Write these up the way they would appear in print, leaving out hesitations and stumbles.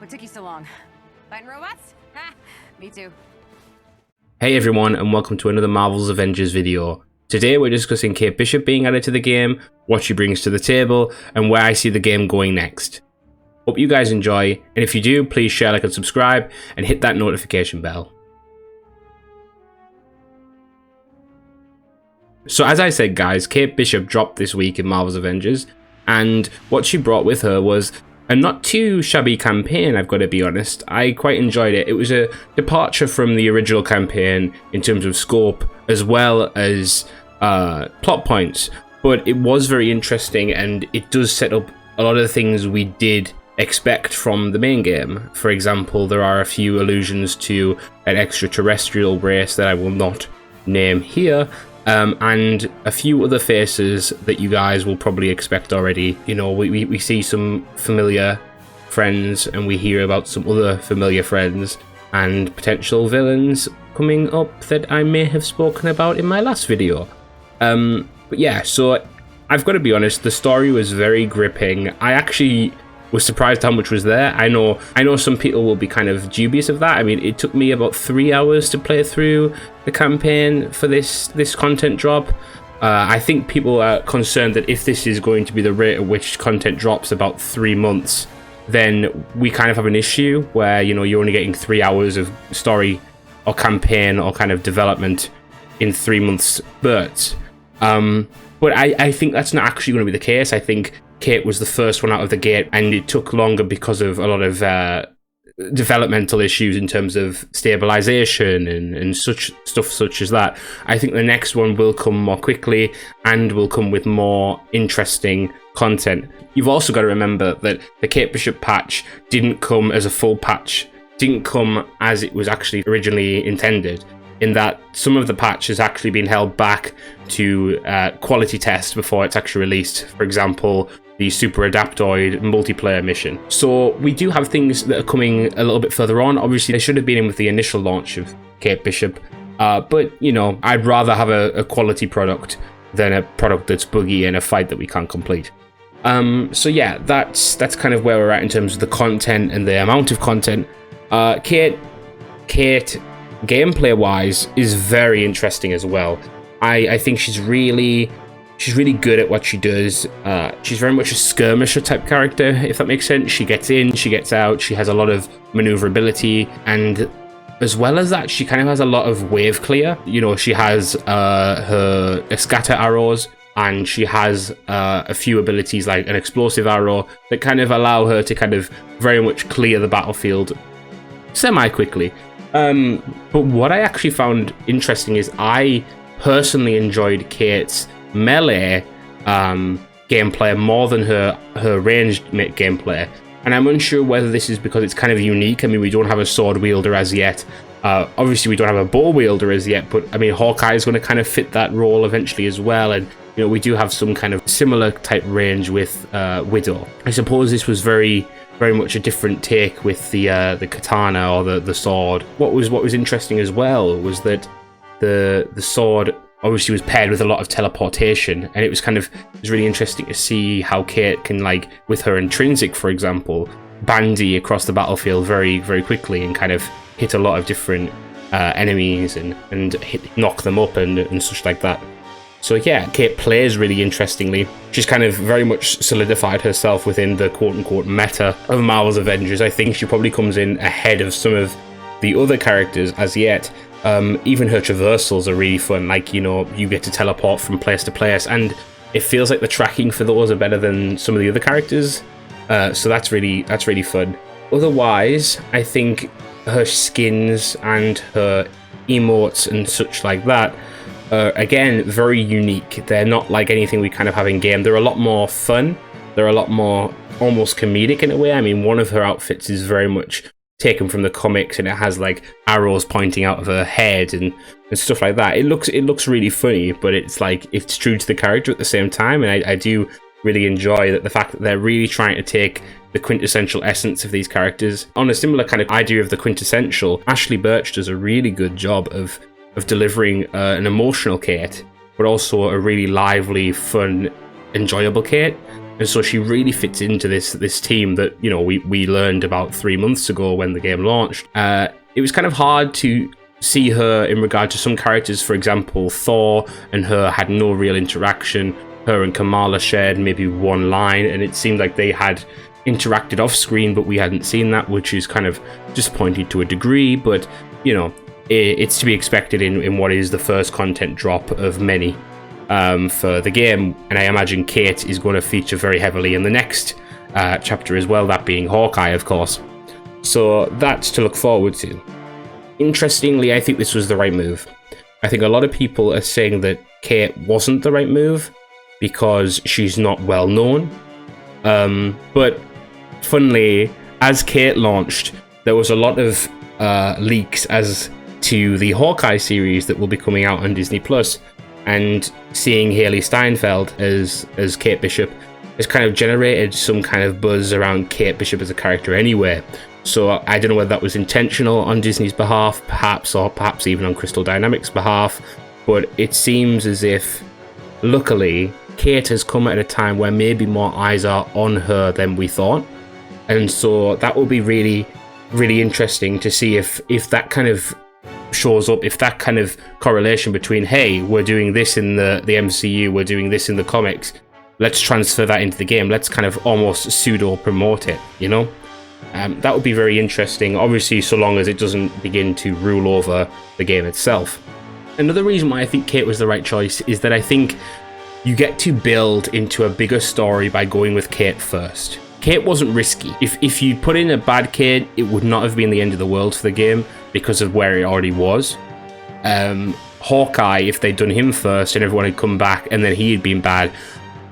What took you so long? Fighting robots? Ha! Me too. Hey everyone, and welcome to another Marvel Avengers video. Today we're discussing Kate Bishop being added to the game, what she brings to the table, and where I see the game going next. Hope you guys enjoy, and if you do, please share, like, and subscribe, and hit that notification bell. So as I said guys, Kate Bishop dropped this week in Marvel's Avengers, and what she brought with her was a not too shabby campaign, I've got to be honest. I quite enjoyed it. It was a departure from the original campaign in terms of scope, as well as plot points, but it was very interesting, and it does set up a lot of the things we did expect from the main game. For example, there are a few allusions to an extraterrestrial race that I will not name here, and a few other faces that you guys will probably expect already. You know, we see some familiar friends, and we hear about some other familiar friends and potential villains coming up that I may have spoken about in my last video. But yeah, so I've got to be honest, the story was very gripping. I actually was surprised how much was there. I know some people will be kind of dubious of that. I mean, it took me about 3 hours to play through the campaign for this content drop. I think people are concerned that if this is going to be the rate at which content drops, about 3 months, then we kind of have an issue where, you know, you're only getting 3 hours of story or campaign or kind of development in 3 months spurts. But I think that's not actually going to be the case. I think Kate was the first one out of the gate, and it took longer because of a lot of developmental issues in terms of stabilization and such stuff such as that. I think the next one will come more quickly and will come with more interesting content. You've also got to remember that the Kate Bishop patch didn't come as a full patch, didn't come as it was actually originally intended, in that some of the patch has actually been held back to quality test before it's actually released. For example, the Super Adaptoid multiplayer mission. So we do have things that are coming a little bit further on. Obviously, they should have been in with the initial launch of Kate Bishop, but you know, I'd rather have a quality product than a product that's buggy and a fight that we can't complete. So yeah, that's kind of where we're at in terms of the content and the amount of content. Kate, gameplay-wise, is very interesting as well. I think she's really good at what she does. She's very much a skirmisher type character, if that makes sense. She gets in, she gets out, she has a lot of maneuverability, and as well as that, she kind of has a lot of wave clear. You know, she has her scatter arrows, and she has a few abilities like an explosive arrow that kind of allow her to kind of very much clear the battlefield semi-quickly. But what I actually found interesting is I personally enjoyed Kate's melee gameplay more than her ranged gameplay, and I'm unsure whether this is because it's kind of unique. I mean, we don't have a sword wielder as yet. Obviously, we don't have a bow wielder as yet, but I mean, Hawkeye is going to kind of fit that role eventually as well, and you know, we do have some kind of similar type range with Widow. I suppose this was very much a different take with the katana or the sword. What was interesting as well was that the sword obviously was paired with a lot of teleportation, and it was really interesting to see how Kate can, like, with her intrinsic, for example, bandy across the battlefield very quickly and kind of hit a lot of different enemies and knock them up and such like that. So yeah, Kate plays really interestingly. She's kind of very much solidified herself within the quote-unquote meta of Marvel's Avengers. I think she probably comes in ahead of some of the other characters as yet. Even her traversals are really fun. Like, you know, you get to teleport from place to place, and it feels like the tracking for those are better than some of the other characters. So that's really fun. Otherwise, I think her skins and her emotes and such like that are, again, very unique. They're not like anything we kind of have in game. They're a lot more fun. They're a lot more almost comedic in a way. I mean, one of her outfits is very much taken from the comics, and it has like arrows pointing out of her head and stuff like that. It looks really funny, but it's like it's true to the character at the same time, and I do really enjoy that, the fact that they're really trying to take the quintessential essence of these characters. On a similar kind of idea of the quintessential, Ashley Birch does a really good job of delivering an emotional Kate, but also a really lively, fun, enjoyable Kate. And so she really fits into this team that, you know, we learned about 3 months ago when the game launched. It was kind of hard to see her in regard to some characters. For example, Thor and her had no real interaction. Her and Kamala shared maybe one line, and it seemed like they had interacted off screen, but we hadn't seen that, which is kind of disappointing to a degree. But, you know, it's to be expected in what is the first content drop of many for the game. And I imagine Kate is going to feature very heavily in the next chapter as well, that being Hawkeye, of course. So that's to look forward to. Interestingly, I think this was the right move. I think a lot of people are saying that Kate wasn't the right move because she's not well known. But funnily, as Kate launched, there was a lot of leaks as to the Hawkeye series that will be coming out on Disney+. And seeing Haley Steinfeld as Kate Bishop has kind of generated some kind of buzz around Kate Bishop as a character anyway. So I don't know whether that was intentional on Disney's behalf, perhaps, or perhaps even on Crystal Dynamics' behalf, but it seems as if, luckily, Kate has come at a time where maybe more eyes are on her than we thought. And so that will be really, really interesting to see if that kind of shows up, if that kind of correlation between, hey, we're doing this in the MCU, we're doing this in the comics, let's transfer that into the game, let's kind of almost pseudo promote it, you know? That would be very interesting, obviously, so long as it doesn't begin to rule over the game itself. Another reason why I think Kate was the right choice is that I think you get to build into a bigger story by going with Kate first. Kate wasn't risky. If you put in a bad Kate, it would not have been the end of the world for the game because of where it already was. Hawkeye, if they'd done him first and everyone had come back and then he had been bad,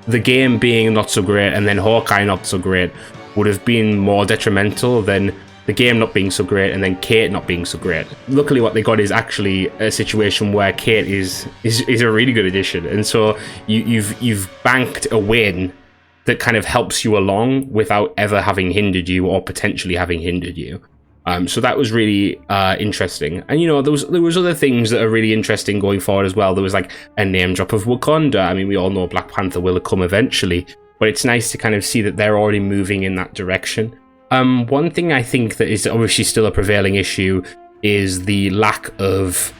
the game being not so great and then Hawkeye not so great would have been more detrimental than the game not being so great and then Kate not being so great. Luckily, what they got is actually a situation where Kate is a really good addition, and so you've banked a win that kind of helps you along without ever having hindered you or potentially having hindered you. So that was really interesting. And, you know, there was other things that are really interesting going forward as well. There was like a name drop of Wakanda. I mean, we all know Black Panther will come eventually, but it's nice to kind of see that they're already moving in that direction. One thing I think that is obviously still a prevailing issue is the lack of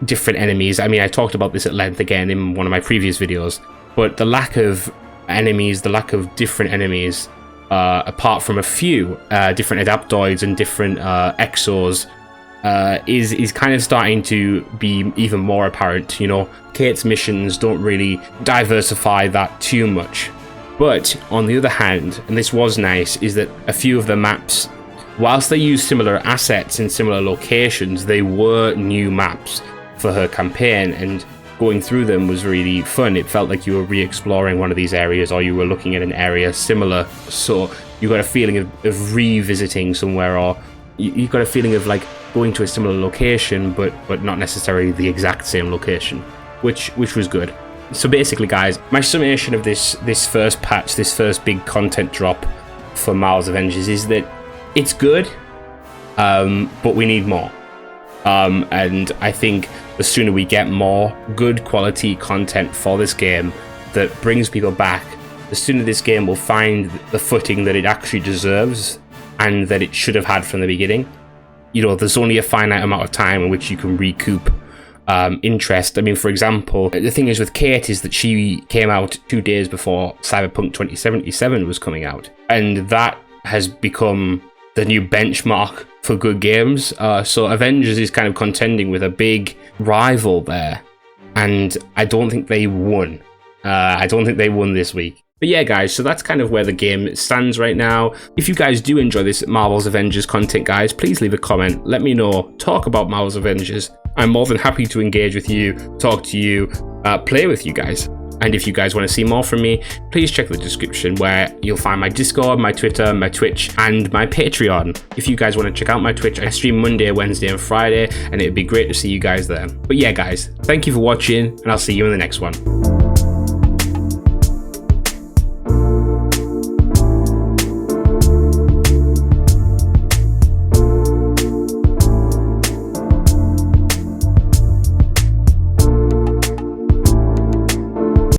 different enemies. I mean, I talked about this at length again in one of my previous videos, but the lack of enemies, the lack of different enemies, apart from a few different adaptoids and different exos, is kind of starting to be even more apparent. You know, Kate's missions don't really diversify that too much. But on the other hand, and this was nice, is that a few of the maps, whilst they use similar assets in similar locations, they were new maps for her campaign, and going through them was really fun. It felt like you were re-exploring one of these areas, or you were looking at an area similar, so you got a feeling of revisiting somewhere, or you got a feeling of like going to a similar location, but not necessarily the exact same location, which was good. So basically, guys, my summation of this first patch, this first big content drop for Marvel's Avengers is that it's good, but we need more. And I think the sooner we get more good quality content for this game that brings people back, the sooner this game will find the footing that it actually deserves and that it should have had from the beginning. You know, there's only a finite amount of time in which you can recoup interest. I mean, for example, the thing is with Kate is that she came out 2 days before Cyberpunk 2077 was coming out, and that has become the new benchmark for good games. So Avengers is kind of contending with a big rival there, and I don't think they won. I don't think they won this week. But yeah, guys, so that's kind of where the game stands right now. If you guys do enjoy this Marvel's Avengers content, guys, please leave a comment. Let me know. Talk about Marvel's Avengers. I'm more than happy to engage with you, talk to you, play with you guys. And if you guys want to see more from me, please check the description where you'll find my Discord, my Twitter, my Twitch, and my Patreon. If you guys want to check out my Twitch, I stream Monday, Wednesday, and Friday, and it'd be great to see you guys there. But yeah, guys, thank you for watching, and I'll see you in the next one.